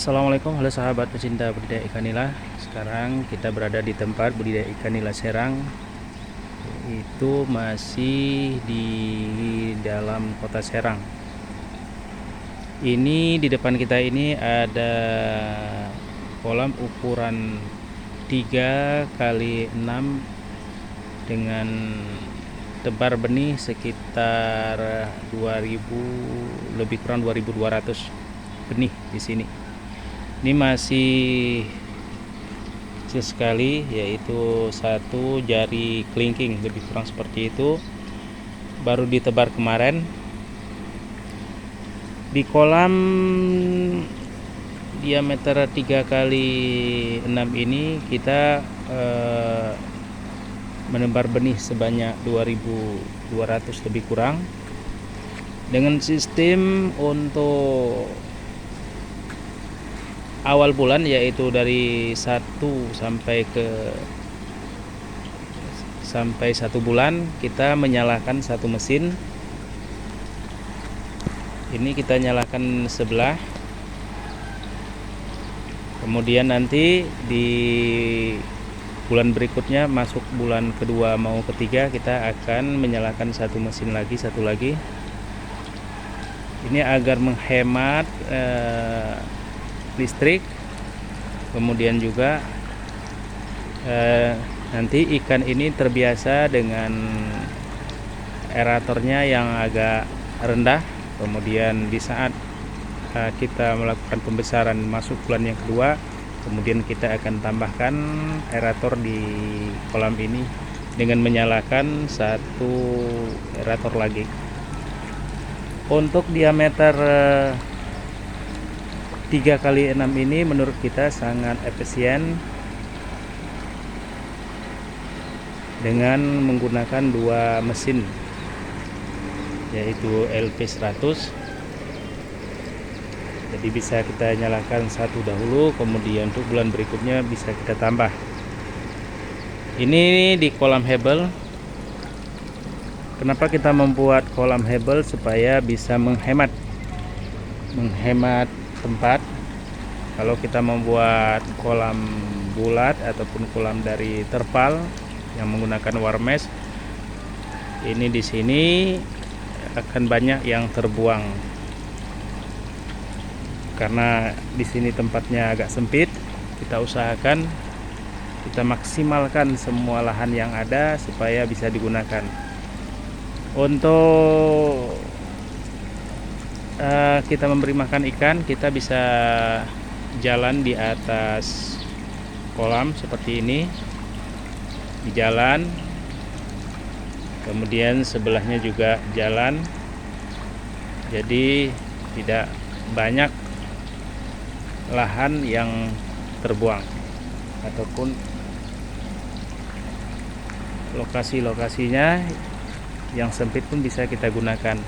Assalamualaikum, halo sahabat pecinta budidaya ikan nila. Sekarang kita berada di tempat budidaya ikan nila serang. Itu masih di dalam kota Serang. Ini di depan kita ini ada kolam ukuran 3 kali 6 dengan tebar benih sekitar 2000, lebih kurang 2200 benih di sini. Ini masih kecil sekali, yaitu satu jari kelingking, lebih kurang seperti itu. Baru ditebar kemarin. Di kolam diameter 3 kali 6 ini kita menebar benih sebanyak 2200 lebih kurang, dengan sistem untuk awal bulan, yaitu dari 1 sampai 1 bulan kita menyalakan satu mesin. Ini kita nyalakan sebelah, kemudian nanti di bulan berikutnya, masuk bulan kedua mau ketiga, kita akan menyalakan satu mesin lagi, satu lagi. Ini agar menghemat listrik. Kemudian juga nanti ikan ini terbiasa dengan aeratornya yang agak rendah. Kemudian di saat kita melakukan pembesaran masuk bulan yang kedua, kemudian kita akan tambahkan aerator di kolam ini dengan menyalakan satu aerator lagi. Untuk diameter 3 kali 6 ini menurut kita sangat efisien dengan menggunakan 2 mesin, yaitu LP100. Jadi bisa kita nyalakan satu dahulu, kemudian untuk bulan berikutnya bisa kita tambah. Ini di kolam hebel. Kenapa kita membuat kolam hebel? Supaya bisa menghemat tempat. Kalau kita membuat kolam bulat ataupun kolam dari terpal yang menggunakan warmes, ini di sini akan banyak yang terbuang. Karena di sini tempatnya agak sempit, kita usahakan kita maksimalkan semua lahan yang ada supaya bisa digunakan. Untuk kita memberi makan ikan, kita bisa jalan di atas kolam seperti ini, di jalan, kemudian sebelahnya juga jalan. Jadi tidak banyak lahan yang terbuang, ataupun lokasi-lokasinya yang sempit pun bisa kita gunakan.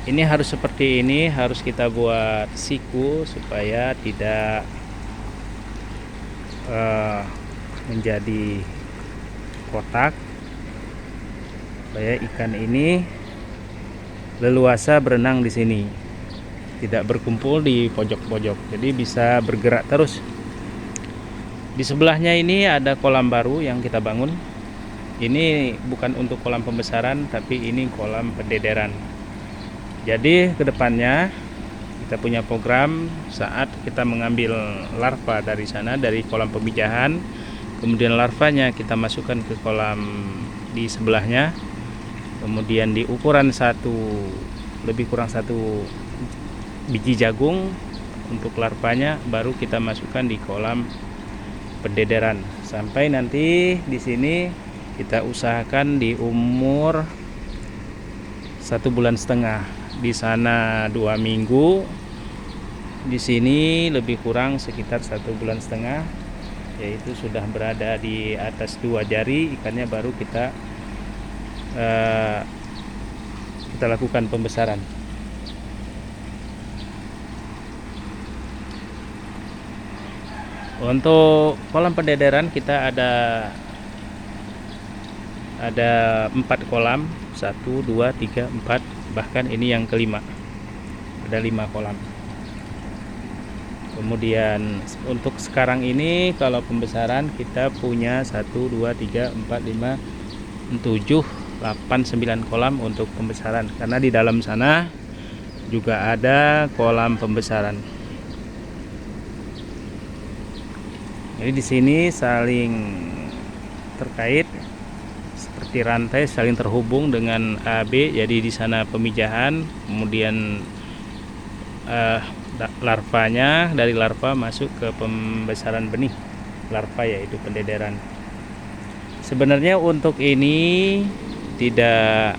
Ini harus seperti ini, harus kita buat siku supaya tidak menjadi kotak, supaya ikan ini leluasa berenang di sini, tidak berkumpul di pojok-pojok, jadi bisa bergerak terus. Di sebelahnya ini ada kolam baru yang kita bangun. Ini bukan untuk kolam pembesaran, tapi ini kolam pendederan. Jadi kedepannya kita punya program, saat kita mengambil larva dari sana, dari kolam pemijahan, kemudian larvanya kita masukkan ke kolam di sebelahnya, kemudian di ukuran lebih kurang 1 biji jagung untuk larvanya, baru kita masukkan di kolam pendederan. Sampai nanti di sini kita usahakan di umur 1,5 bulan. Di sana 2 minggu, di sini lebih kurang sekitar 1,5 bulan, yaitu sudah berada di atas 2 jari ikannya, baru kita lakukan pembesaran. Untuk kolam pendederan kita ada 4 kolam, 1, 2, 3, 4, bahkan ini yang kelima. ada 5 kolam. Kemudian untuk sekarang ini kalau pembesaran kita punya 1 2 3 4 5 7 8 9 kolam untuk pembesaran, karena di dalam sana juga ada kolam pembesaran. Jadi di sini saling terkait seperti rantai, saling terhubung dengan AB. Jadi di sana pemijahan, kemudian larvanya, dari larva masuk ke pembesaran benih larva, yaitu pendederan. Sebenarnya untuk ini tidak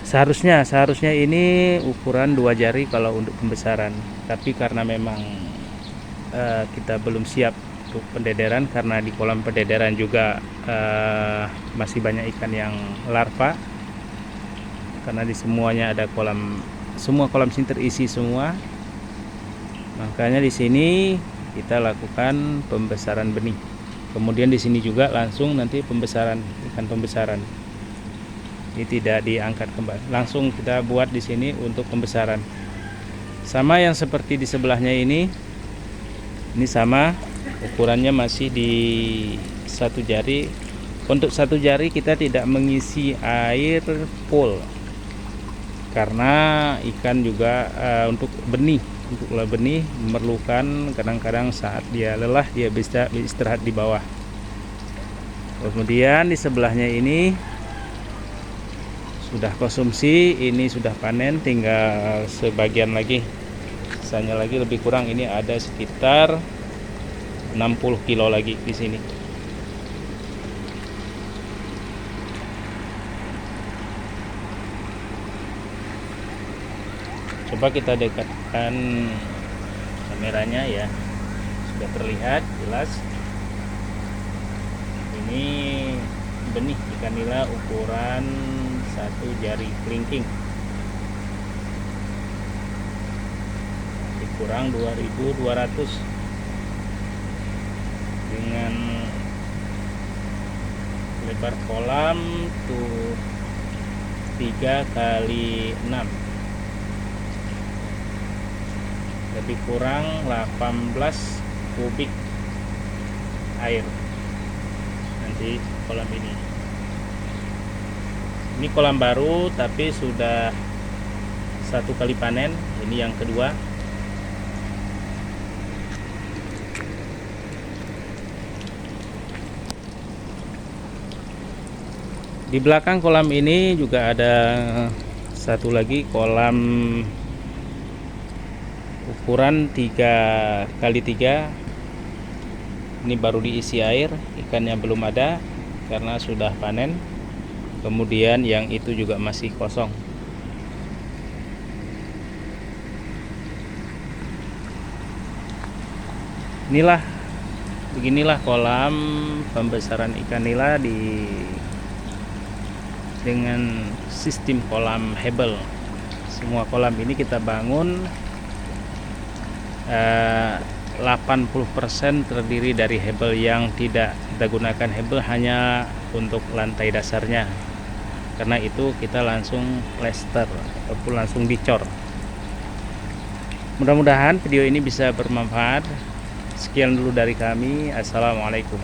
seharusnya ini ukuran 2 jari kalau untuk pembesaran, tapi karena memang kita belum siap untuk pendederan, karena di kolam pendederan juga masih banyak ikan yang larva, karena di semuanya ada semua kolam sini terisi semua. Makanya di sini kita lakukan pembesaran benih. Kemudian di sini juga langsung nanti pembesaran ikan pembesaran. Ini tidak diangkat kembali, langsung kita buat di sini untuk pembesaran. Sama yang seperti di sebelahnya ini sama, ukurannya masih di 1 jari. Untuk 1 jari kita tidak mengisi air full, karena ikan juga untuk benih memerlukan kadang-kadang saat dia lelah dia bisa istirahat di bawah. Kemudian di sebelahnya ini sudah konsumsi, ini sudah panen, tinggal sebagian lagi, sisanya lagi lebih kurang ini ada sekitar 60 kilo lagi di sini. Coba kita dekatkan kameranya ya, sudah terlihat jelas. Ini benih ikan nila ukuran 1 jari kelingking, dikurang 2200 dengan lebar kolam tuh 3 kali 6, lebih kurang 18 kubik air nanti kolam ini. Ini kolam baru tapi sudah 1 kali panen, ini yang kedua. Di belakang kolam ini juga ada 1 lagi kolam ukuran 3 kali 3. Ini baru diisi air, ikannya belum ada karena sudah panen. Kemudian yang itu juga masih kosong. Beginilah kolam pembesaran ikan nila dengan sistem kolam hebel. Semua kolam ini kita bangun 80% terdiri dari hebel, yang tidak kita gunakan hebel hanya untuk lantai dasarnya. Karena itu kita langsung plester ataupun langsung dicor. Mudah-mudahan video ini bisa bermanfaat. Sekian dulu dari kami. Assalamualaikum.